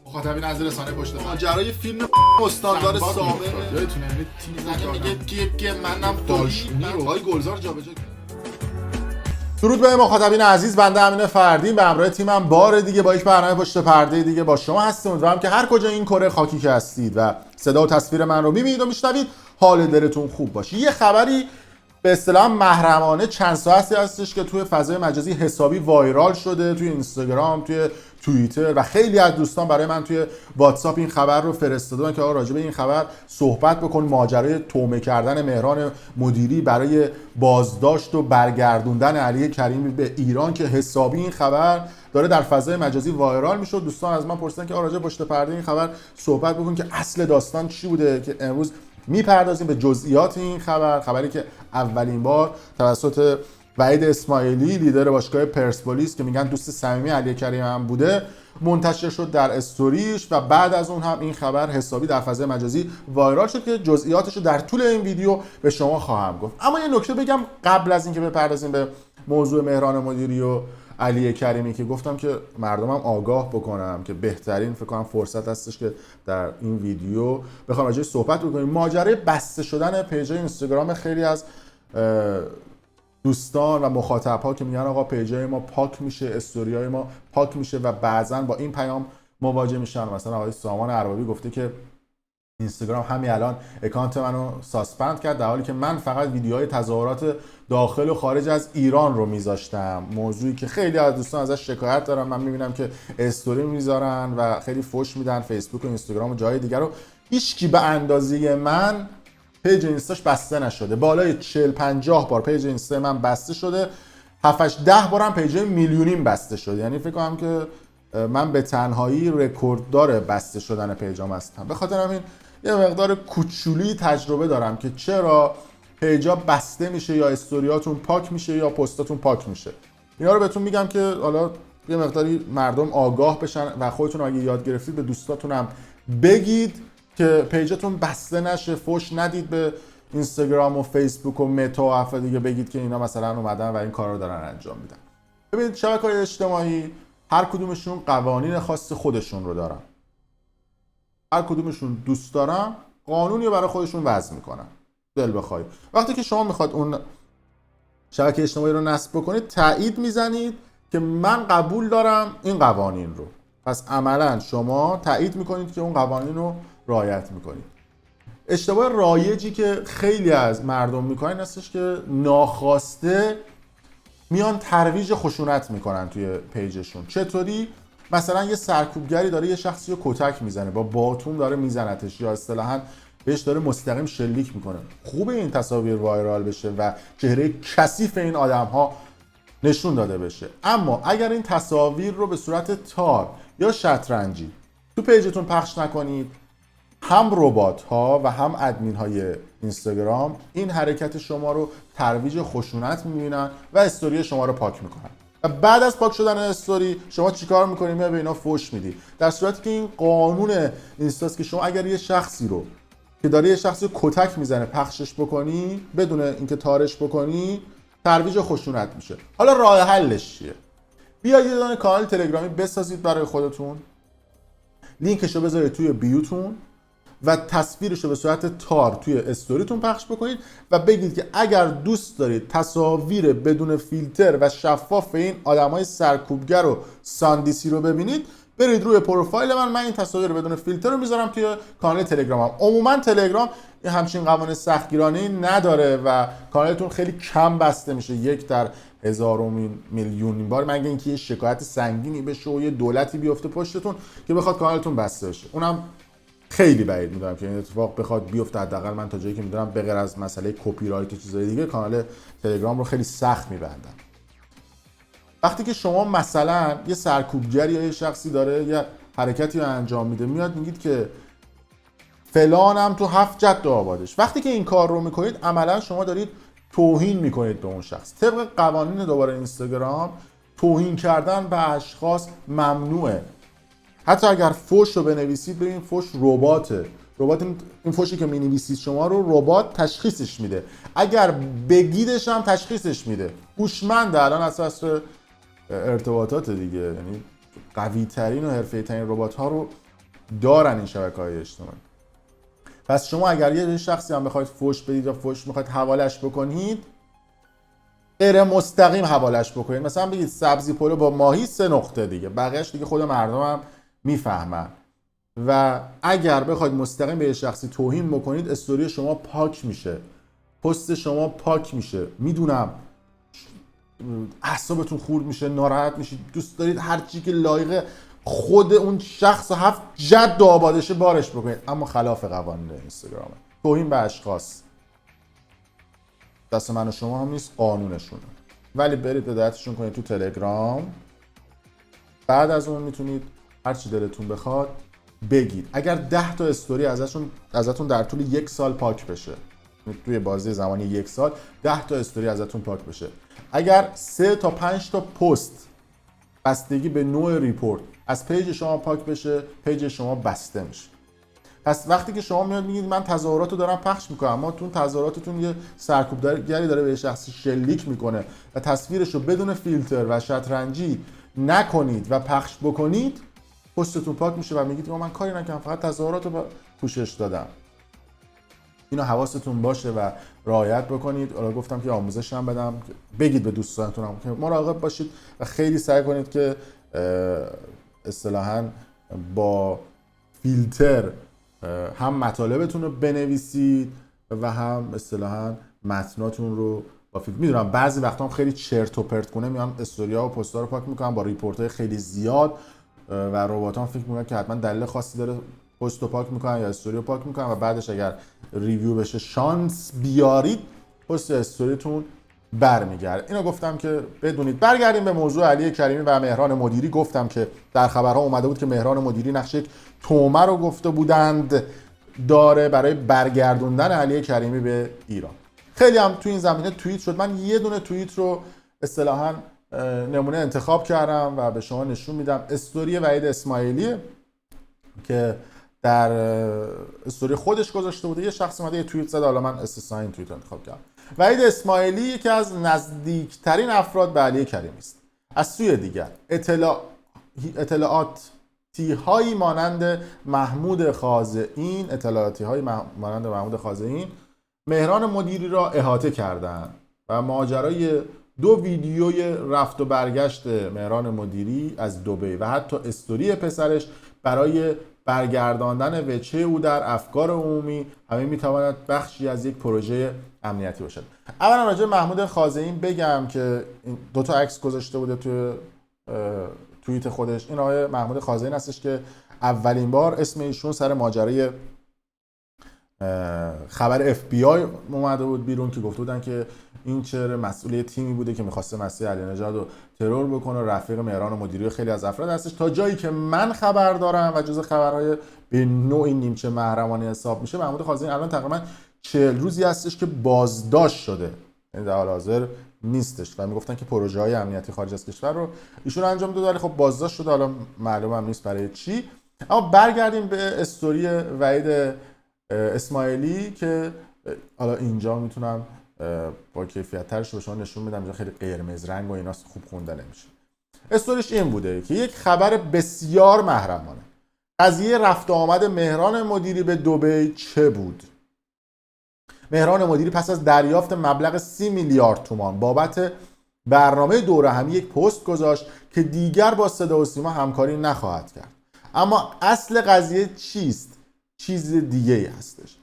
مخاطبین از رسانه پشت سر ماجرای فیلم استاندار سامه یادتونه تیم زنه میگه که منم دالشونی رو های گلزار جابجا. درود به مخاطبین عزیز، بنده امین فردین به همراه تیمم بار دیگه با یک برنامه پشت پرده دیگه با شما هستیم. امیدوارم که هر کجا این کره خاکی که هستید و صدا و تصویر من رو میبینید و میشنوید حال دلتون خوب باشه. یه خبری به اصطلاح محرمانه چند ساعتی هستش که توی فضای مجازی حسابی وایرال شده، توی اینستاگرام، توی توییتر و خیلی از دوستان برای من توی واتساپ این خبر رو فرستادن که آقا راجع به این خبر صحبت بکن. ماجرای تومه کردن مهران مدیری برای بازداشت و برگردوندن علی کریمی به ایران که حسابی این خبر داره در فضای مجازی وایرال میشه. دوستان از من پرسیدن که آقا راجع پشت پرده این خبر صحبت بکن که اصل داستان چی بوده، که امروز میپردازیم به جزئیات این خبری که اولین بار توسط وحید اسماعیلی لیدر باشگاه پرسپولیس که میگن دوست صمیمی علی کریمی هم بوده منتشر شد در استوریش و بعد از اون هم این خبر حسابی در فضای مجازی وایرال شد که جزئیاتش رو در طول این ویدیو به شما خواهم گفت. اما یه نکته بگم قبل از اینکه بپردازیم به موضوع مهران مدیری و علی کریمی که گفتم که مردمم آگاه بکنم که بهترین فکر کنم فرصت هستش که در این ویدیو بخوام راجعش صحبت بکنیم. ماجرای بسته شدن پیجای اینستاگرام خیلی از دوستان و مخاطب‌ها که میگن آقا پیجای ما پاک میشه، استوریای ما پاک میشه و بعضن با این پیام مواجه میشن. مثلا آقای سامان اربابی گفته که اینستاگرام همین الان اکانت منو ساسپند کرد در حالی که من فقط ویدیوهای تظاهرات داخل و خارج از ایران رو میذاشتم، موضوعی که خیلی از دوستان ازش شکایت دارن. من میبینم که استوری میذارن و خیلی فوش میدن فیسبوک و اینستاگرام و جای دیگر رو. هیچکی به اندازه من پیج اینستاش بسته نشده. بالای 40-50 بار پیج اینستا من بسته شده، 7-10 بارم پیج میلیونیم بسته شده. یعنی فکر کنم که من به تنهایی رکورددار بسته شدن پیجام هستم. به خاطر همین یه مقدار کوچولی تجربه دارم که چرا پیجا بسته میشه یا استوریاتون پاک میشه یا پستاتون پاک میشه. اینا رو بهتون میگم که حالا یه مقداری مردم آگاه بشن و خودتون اگه یاد گرفتید به دوستاتون هم بگید که پیجتون بسته نشه. فوش ندید به اینستاگرام و فیسبوک و متا و افراد دیگه، بگید که اینا مثلا اومدن و این کارا رو دارن انجام میدن. ببینید شبکه‌های اجتماعی هر کدومشون قوانین خاص خودشون رو دارن. هر کدومشون دوست دارن قانونی رو برای خودشون وضع میکنن. دل بخواید وقتی که شما میخواد اون شبکه اجتماعی رو نصب بکنید تایید میزنید که من قبول دارم این قوانین رو، پس عملا شما تایید میکنید که اون قوانین رو رعایت میکنید. اشتباه رایجی که خیلی از مردم میکنن هستش که ناخواسته میان ترویج خشونت میکنن توی پیجشون. چطوری؟ مثلا یه سرکوبگری داره یه شخصی رو کتک میزنه، با باتوم داره میزنتش یا اصطلاحاً بهش داره مستقیم شلیک میکنه. خوبه این تصاویر وایرال بشه و چهره کثیف این آدم‌ها نشون داده بشه. اما اگر این تصاویر رو به صورت تار یا شطرنجی تو پیجتون پخش نکنید، هم ربات ها و هم ادمین های اینستاگرام این حرکت شما رو ترویج خشونت میبینن و استوری شما رو پاک میکنن. و بعد از پاک شدن استوری شما چیکار میکنید؟ به اینا فوش میدی، در صورتی که این قانون اینستاست که شما اگر یه شخصی رو که داره یه شخصی رو کتک میزنه پخشش بکنی بدون اینکه تارش بکنی ترویج خشونت میشه. حالا راه حلش چیه؟ بیاید یه دونه کانال تلگرامی بسازید برای خودتون، لینکش رو بذارید توی بیوتون و تصویرش رو به صورت تار توی استوریتون پخش بکنید و بگید که اگر دوست دارید تصاویر بدون فیلتر و شفاف این آدمای سرکوبگر و ساندیسی رو ببینید، برید روی پروفایل من این تصاویر رو بدون فیلتر رو میذارم توی کانال تلگرامم. عموما تلگرام همچین قوانین سختگیرانه‌ای نداره و کانالتون خیلی کم بسته میشه، 1 در 1000 میلیون بار، مگه اینکه یه شکایت سنگینی بشه و یه دولتی بیفته پشتتون که بخواد کانالتون بسته بشه. اونم خیلی بعید میدونم که این اتفاق بخواد بیفته. حداقل من تا جایی که میدونم به غیر از مسئله کپی رایت و چیزای دیگه کانال تلگرام رو خیلی سخت میبندن. وقتی که شما مثلا یه سرکوبگری یا یه شخصی داره یه حرکتی رو انجام میده، میاد میگید که فلانم تو 7 جد آبادش، وقتی که این کار رو میکنید عملا شما دارید توهین میکنید به اون شخص. طبق قوانین دوباره اینستاگرام توهین کردن به اشخاص ممنوعه. حتی اگر فوش رو بنویسید، ببین فوش رباته، ربات این فوشی که می‌نویسید شما رو ربات تشخیصش میده، اگر بگیدش هم تشخیصش میده. هوشمنده الان اساس ارتباطات دیگه، یعنی قوی ترین و حرفه‌ای ترین ربات ها رو دارن این شبکه‌های اجتماعی. پس شما اگر یه شخصی هم بخواید فوش بدید یا فوش میخواید حوالش بکنید، غیر مستقیم حوالش بکنید. مثلا بگید سبزی پلو با ماهی 3 نقطه دیگه، بقیه‌اش دیگه خود مردم هم میفهمن. و اگر بخواید مستقیم به یه شخصی توهین بکنید، استوری شما پاک میشه، پست شما پاک میشه. میدونم اعصابتون خورد میشه، ناراحت میشید، دوست دارید هر چی که لایق خود اون شخص و 7 جد و آبادشه بارش بکنید، اما خلاف قوانین اینستاگرامه. توهین به اشخاص دست من و شما هم نیست، قانونشونه. ولی برید هدایتشون کنید تو تلگرام. بعد از اون میتونید هر چی دلتون بخواد بگید. اگر 10 تا استوری ازتون در طول 1 سال پاک بشه، توی بازی زمانی 1 سال 10 تا استوری ازتون پاک بشه، اگر 3 تا 5 تا پست بستگی به نوع ریپورت از پیج شما پاک بشه، پیج شما بسته میشه. پس وقتی که شما میاد میگید من تظاهراتو دارم پخش میکنم، اما تو تظاهراتتون یه سرکوبگری داره به شخصی شلیک میکنه و تصویرشو بدون فیلتر و شطرنجی نکنید و پخش بکنید، پستتون پاک میشه و میگید من کاری نکردم، فقط تظاهراتو پوشش دادم. اینو حواستون باشه و رعایت بکنید. حالا گفتم که آموزش هم بدم، بگید به دوستانتون هم که مراقب باشید و خیلی سعی کنید که اصطلاحاً با فیلتر هم مطالبتون رو بنویسید و هم اصطلاحاً متناتون رو با فیلتر. میدونم بعضی وقتا هم خیلی چرت و پرت کنه میان استوریا و پست‌ها رو پاک میکنن با ریپورت‌های خیلی زیاد و رباتام فکر میکنن که حتما دلیل خاصی داره پست رو پاک میکنن یا استوری رو پاک میکنن و بعدش اگر ریویو بشه شانس بیارید پست استوریتون برمیگرده. اینو گفتم که بدونید. برگردیم به موضوع علی کریمی و مهران مدیری. گفتم که در خبرها اومده بود که مهران مدیری نقش یک تومه رو گفته بودند داره برای برگردوندن علی کریمی به ایران. خیلی هم تو این زمینه توییت شد. من یه دونه توییت رو اصطلاحاً نمونه انتخاب کردم و به شما نشون میدم. استوری وحید اسماعیلی که در استوری خودش گذاشته بوده، یه شخص اومده یه توییت زده، حالا من استثنایی این توییت رو انتخاب کردم. وحید اسماعیلی یکی از نزدیکترین افراد به علی کریمی است. از سوی دیگر اطلاعاتی هایی مانند محمود خازئین مهران مدیری را احاطه کردند و ماجرای 2 ویدیوی رفت و برگشت مهران مدیری از دبی و حتی استوری پسرش برای برگرداندن وجهه او در افکار عمومی همه میتواند بخشی از یک پروژه امنیتی باشد. اولا راجع محمود خازئین بگم که 2 تا عکس گذاشته بوده توی توییت خودش. این آقای محمود خازئین هستش که اولین بار اسم ایشون سر ماجرای خبر اف بی آی اومده بود بیرون که گفته بودن که این چهره مسئول تیمی بوده که می‌خواسته مسیح علی نژاد رو ترور بکنه، رفیق مهران مدیری و خیلی از افراد هستش. تا جایی که من خبر دارم و جزء خبرهای به نوعی نیمچه محرمانه حساب میشه، محمود خازئین الان تقریبا 40 روزی هستش که بازداشت شده، یعنی در حال حاضر نیستش و میگفتن که پروژه‌های امنیتی خارج از کشور رو ایشون انجام داده، ولی خب بازداشت شده، حالا معلوم هم نیست برای چی. اما برگردیم به استوری وحید اسماعیلی که حالا اینجا میتونم با کیفیت ترش به شما نشون بدم، اینجا خیلی قرمز رنگ و اینا خوب خونده نمیشه. استوریش این بوده که یک خبر بسیار محرمانه، قضیه رفت و آمد مهران مدیری به دبی چه بود؟ مهران مدیری پس از دریافت مبلغ 30 میلیارد تومان بابت برنامه دوره همی یک پست گذاشت که دیگر با صدا و سیما همکاری نخواهد کرد. اما اصل قضیه چیست؟ چیز دیگه ای هستش.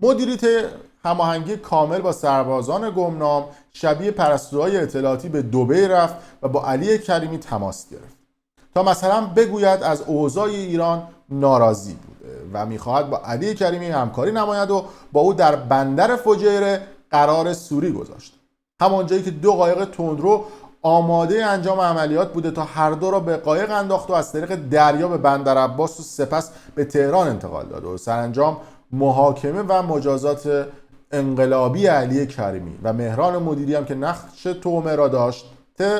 مدیریت هماهنگی کامل با سربازان گمنام شبیه پرستوهای اطلاعاتی به دبی رفت و با علی کریمی تماس گرفت تا مثلا بگوید از اوضاع ایران ناراضی بوده و میخواهد با علی کریمی همکاری نماید و با او در بندر فجیره قرار سوری گذاشت، همانجایی که 2 قایق تندرو آماده انجام عملیات بوده تا هر دو را به قایق انداخت و از طریق دریا به بندر عباس و سپس به تهران انتقال داد و سرانجام محاکمه و مجازات انقلابی علی کریمی و مهران مدیری هم که نقش تومه را داشت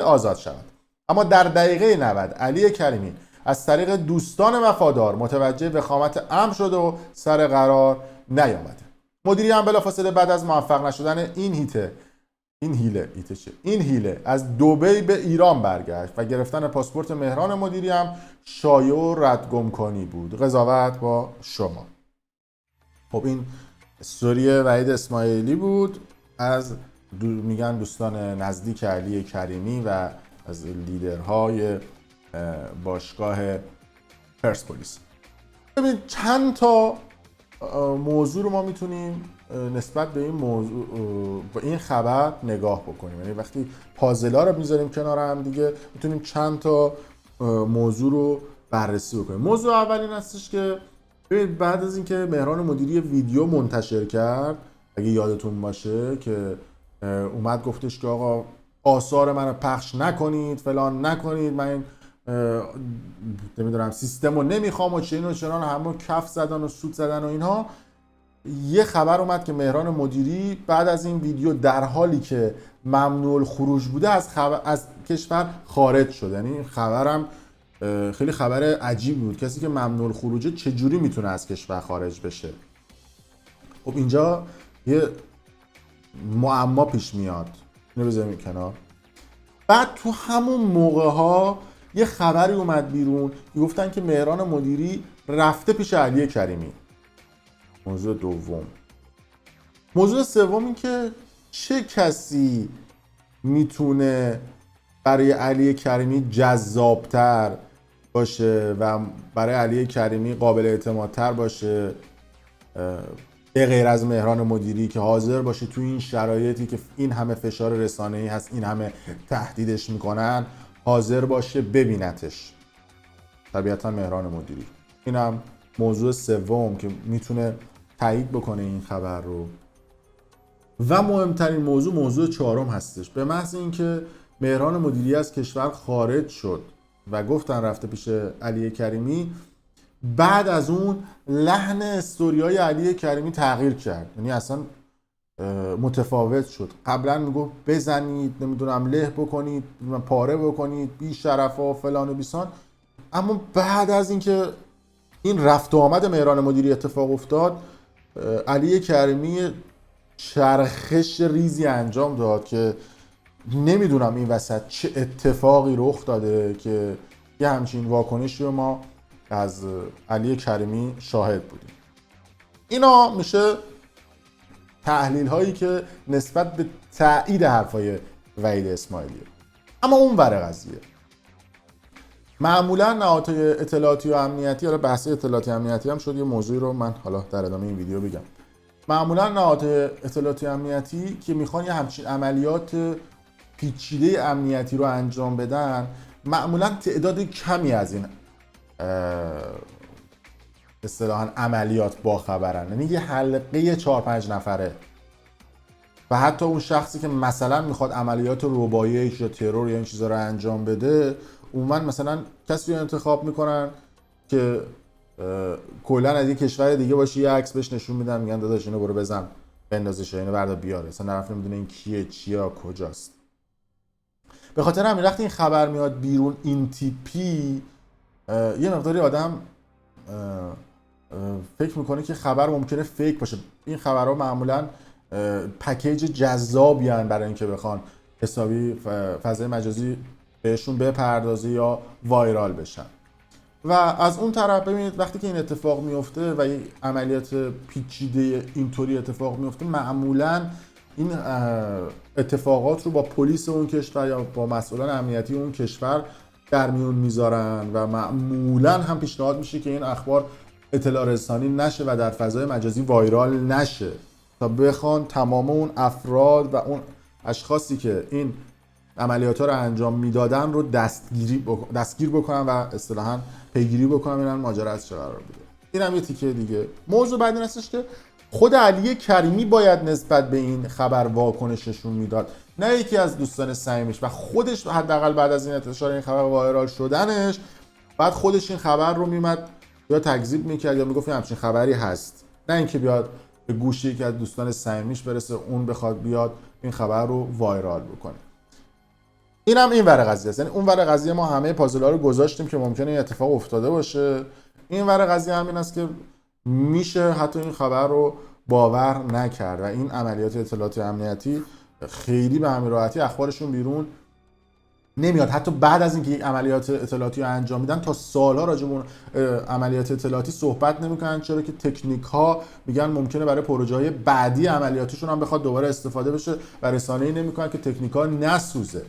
آزاد شود. اما در دقیقه 90 علی کریمی از طریق دوستان وفادار متوجه وخامت امر شده و سر قرار نیامده. مدیری هم بلافاصله بعد از موفق نشدن این این هیله از دبی به ایران برگشت و گرفتن پاسپورت مهران مدیری هم شایع و ردگمکنی بود. قضاوت با شما. خب این استوری وحید اسماعیلی بود از میگن دوستان نزدیک علی کریمی و از لیدرهای باشگاه پرسپولیس. ببین چند تا موضوع رو ما میتونیم نسبت به این موضوع به این خبر نگاه بکنیم. یعنی وقتی پازلا رو میذاریم کنار هم دیگه میتونیم چند تا موضوع رو بررسی بکنیم. موضوع اول این هستش که ببین بعد از اینکه مهران مدیری ویدیو منتشر کرد، اگه یادتون باشه که اومد گفتش که آقا آثار منو پخش نکنید، فلان نکنید، من نمیدونم سیستم رو نمیخوام و چنین و چنان، همه کف زدن و سود زدن و اینها. یه خبر اومد که مهران مدیری بعد از این ویدیو در حالی که ممنوع الخروج بوده از کشور خارج شد. یعنی این خبرم خیلی خبر عجیب بود. کسی که ممنوع الخروجه چجوری میتونه از کشور خارج بشه؟ خب اینجا یه معما پیش میاد، اینو بذاریم کنار. بعد تو همون موقع ها یه خبری اومد بیرون گفتن که مهران مدیری رفته پیش علی کریمی. موضوع دوم. موضوع سوم این که چه کسی میتونه برای علی کریمی جذابتر باشه و برای علی کریمی قابل اعتمادتر باشه به غیر از مهران مدیری که حاضر باشه تو این شرایطی که این همه فشار رسانه‌ای هست، این همه تهدیدش میکنن، حاضر باشه ببینتش. طبیعتا مهران مدیری. اینم موضوع سوم که میتونه تایید بکنه این خبر رو. و مهمترین موضوع چهارم هستش. به محض اینکه مهران مدیری از کشور خارج شد و گفتن رفته پیش علی کریمی، بعد از اون لحن استوریای علی کریمی تغییر کرد. یعنی اصلا متفاوت شد. قبلا میگفت بزنید، نمیدونم له بکنید، پاره بکنید، بی شرفا فلان و بیسان. اما بعد از اینکه این رفت و آمد مهران مدیری اتفاق افتاد، علی کریمی چرخش ریزی انجام داد که نمیدونم این وسط چه اتفاقی رخ داده که یه همچین واکنشی رو ما از علی کریمی شاهد بودیم. اینا میشه تحلیل هایی که نسبت به تایید حرفای وحید اسماعیلیه. اما اون ور قضیه معمولا نهادهای اطلاعاتی و امنیتی، حالا بحث اطلاعاتی امنیتی هم شد، یه موضوعی رو من حالا در ادامه این ویدیو بگم. معمولا نهادهای اطلاعاتی و امنیتی که میخوان یه همچین عملیات پیچیده امنیتی رو انجام بدن، معمولا تعداد کمی از این اصطلاحاً عملیات با خبرن. یعنی یه حلقه 4-5 نفره و حتی اون شخصی که مثلا میخواد عملیات ربایش یا ترور یا این چیزا رو انجام بده، عموما مثلا کسی رو انتخاب میکنن که کلا از یه کشور دیگه باشه، یه عکس بهش نشون میدن، میگن داداش اینو برو بزن بندازش، اینو بردا بیاره. مثلا طرف نمیدونه این کیه، چیه، کجاست. به خاطر همین وقتی این خبر میاد بیرون این تیپی، یه مقداری آدم فکر میکنه که خبر ممکنه فیک باشه. این خبرها معمولا پکیج جذابی هستند برای اینکه بخوان حسابی فضای مجازی بهشون بپردازه یا وایرال بشن. و از اون طرف ببینید وقتی که این اتفاق میفته و این عملیات پیچیده اینطوری اتفاق میفته، معمولا این اتفاقات رو با پلیس اون کشور یا با مسئولان امنیتی اون کشور در میون میذارن و معمولا هم پیشنهاد میشه که این اخبار اطلاع رسانی نشه و در فضای مجازی وایرال نشه تا بخوان تمام اون افراد و اون اشخاصی که این عملیات ها رو انجام میدادن رو دستگیر بکنن و اصطلاحاً پیگیری بکنن ببینن ماجرا از چه قرار بوده. اینم یه تیکه دیگه. موضوع بعد این هستش که خود علی کریمی باید نسبت به این خبر واکنششون میداد، نه یکی از دوستان صمیمیش. و خودش حداقل بعد از این انتشار این خبر وایرال شدنش، بعد خودش این خبر رو میمد یا تکذیب میکرد یا میگفت همچین خبری هست، نه اینکه بیاد به گوش یکی از دوستان صمیمیش برسه اون بخواد بیاد این خبر رو وایرال بکنه. اینم این ور قضیه است. یعنی اون ور قضیه ما همه پازل‌ها رو گذاشتیم که ممکنه این اتفاق افتاده باشه. این ور قضیه همین است که میشه حتی این خبر رو باور نکرد و این عملیات اطلاعاتی امنیتی خیلی به همین راحتی اخبارشون بیرون نمیاد. حتی بعد از اینکه یک عملیات اطلاعاتی رو انجام میدن تا سالها راجع به اون عملیات اطلاعاتی صحبت نمیکنن، چرا که تکنیک ها میگن ممکنه برای پروژه‌های بعدی عملیاتیشون هم بخواد دوباره استفاده بشه و رسانه‌ای نمیکنن که تکنیک ها نسوزه.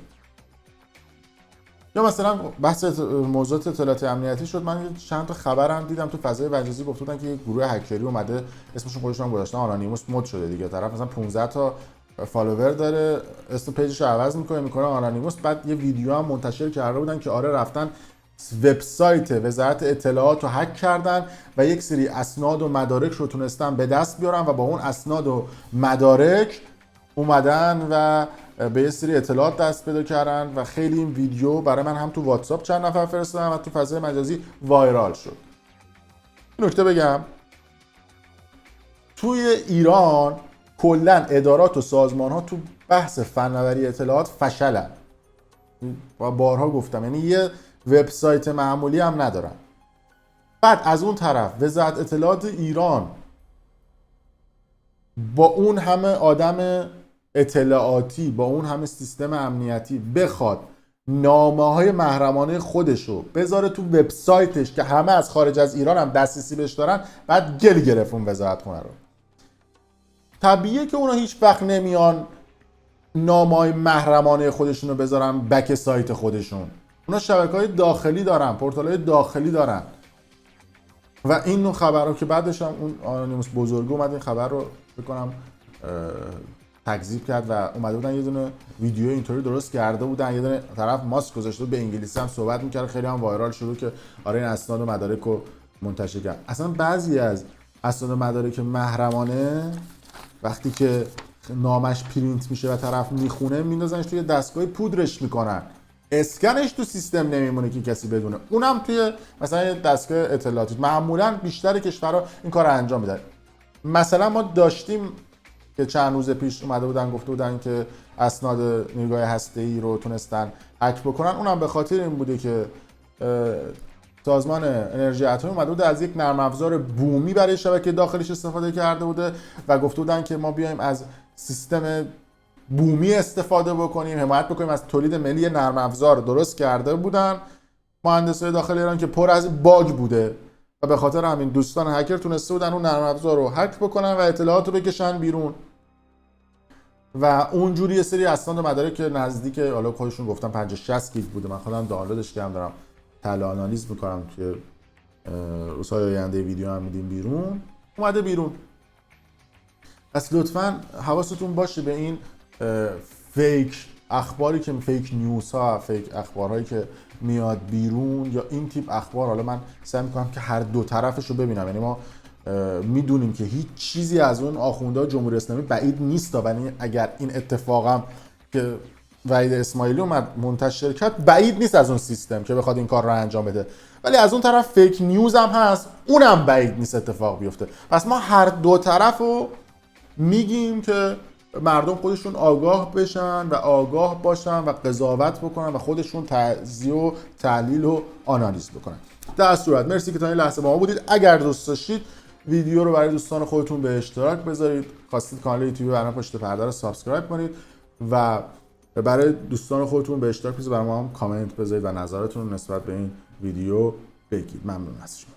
یا مثلا بحث موضوعات اطلاعاتی امنیتی شد، من چند تا خبرم دیدم تو فضای مجازی گفته بودن که یک گروه هکری اومده، اسمشون خودشون هم گذاشتن آنانیموس، مد شده دیگه، طرف مثلا 15 تا فالوور داره، اسم پیجش رو عوض میکنه آنانیموس. بعد یه ویدیو هم منتشر کرده بودن که آره رفتن وبسایت وزارت اطلاعات رو هک کردن و یک سری اسناد و مدارک رو تونستن به دست بیارن و با اون اسناد و مدارک اومدن و به یه سری اطلاعات دست پیدا کردن و خیلی این ویدیو برای من هم تو واتساپ چند نفر فرستادن و تو فضای مجازی وایرال شد. نکته بگم، توی ایران کلا ادارات و سازمان ها تو بحث فناوری اطلاعات فشلن و بارها گفتم، یعنی یه وبسایت معمولی هم ندارن. بعد از اون طرف وزارت اطلاعات ایران با اون همه آدم اطلاعاتی، با اون همه سیستم امنیتی بخواد نامه‌های محرمانه خودشو بذاره تو وبسایتش که همه از خارج از ایران هم دسترسی بهش دارن، بعد گل گرفت اون وزارت خونه رو. طبیعیه که اونا هیچ وقت نمیان نامه‌های محرمانه خودشون رو بذارن بک سایت خودشون. اونا شبکه‌های داخلی دارن، پورتال‌های داخلی دارن و این نوع خبرها که بعدش هم اون آنونیموس بزرگو اومد این خبر رو بکنم تکذیب کرد و اومده بودن یه دونه ویدیو اینطوری درست کرده بودن، یه دونه طرف ماسک گذاشته به انگلیسی هم صحبت می‌کرد، خیلی هم وایرال شد که آره این اسناد و مدارک رو منتشر کرد. اصلا بعضی از اسناد و مدارک محرمانه وقتی که نامش پرینت میشه و طرف میخونه میندازنش توی دستگاه پودرش میکنن، اسکنش تو سیستم نمیمونه که کسی بدونه، اونم توی مثلا دستگاه اطلاعاتی. معمولا بیشتر کشورها این کار رو انجام میدن. مثلا ما داشتیم که چند روز پیش اومده بودن گفته بودن که اسناد نیروگاه هسته‌ای رو تونستن هک بکنن، اونم به خاطر این بوده که سازمان انرژی اتمی اومده بود از یک نرم افزار بومی برای شبکه داخلیش استفاده کرده بوده و گفته بودن که ما بیایم از سیستم بومی استفاده بکنیم، حمایت بکنیم از تولید ملی نرم افزار. درست کرده بودن مهندسای داخل ایران که پر از باگ بوده و به خاطر همین دوستان هکر تونسته بودن اون نرم افزار رو هک بکنن و اطلاعات رو بکشن بیرون و اونجوری یه سری اسناد و مدارک که نزدیک حالا خودشون گفتن 50 60 گیگ بوده، من خودم دانلودش کردم دارم تحلیل آنالیز میکنم، توی روزهای آینده ویدیو هم میدیم بیرون، اومده بیرون. پس لطفاً حواستون باشه به این فیک اخباری که فیک نیوز ها، فیک اخبارهایی که میاد بیرون یا این تیپ اخبار. حالا من سعی میکنم که هر دو طرفش رو ببینم، یعنی ما میدونیم که هیچ چیزی از اون آخوندهای جمهوری اسلامی بعید نیست، ولی اگر این اتفاقم که وحید اسماعیلی اومد منتشر کرد بعید نیست از اون سیستم که بخواد این کار رو انجام بده، ولی از اون طرف فیک نیوز هم هست، اونم بعید نیست اتفاق بیفته. پس ما هر دو طرف رو میگیم که مردم خودشون آگاه بشن و آگاه باشن و قضاوت بکنن و خودشون تجزیه و تحلیل و آنالیز بکنن. در صورت مرسی که تا این لحظه با ما بودید. اگر دوست داشتید ویدیو رو برای دوستان خودتون به اشتراک بذارید، خواستید کانال یوتیوب برنامه پشت پرده رو سابسکرایب کنید و برای دوستان خودتون به اشتراک بذارید، برای ما هم کامنت بذارید و نظرتون نسبت به این ویدیو بگید. ممنون از شما.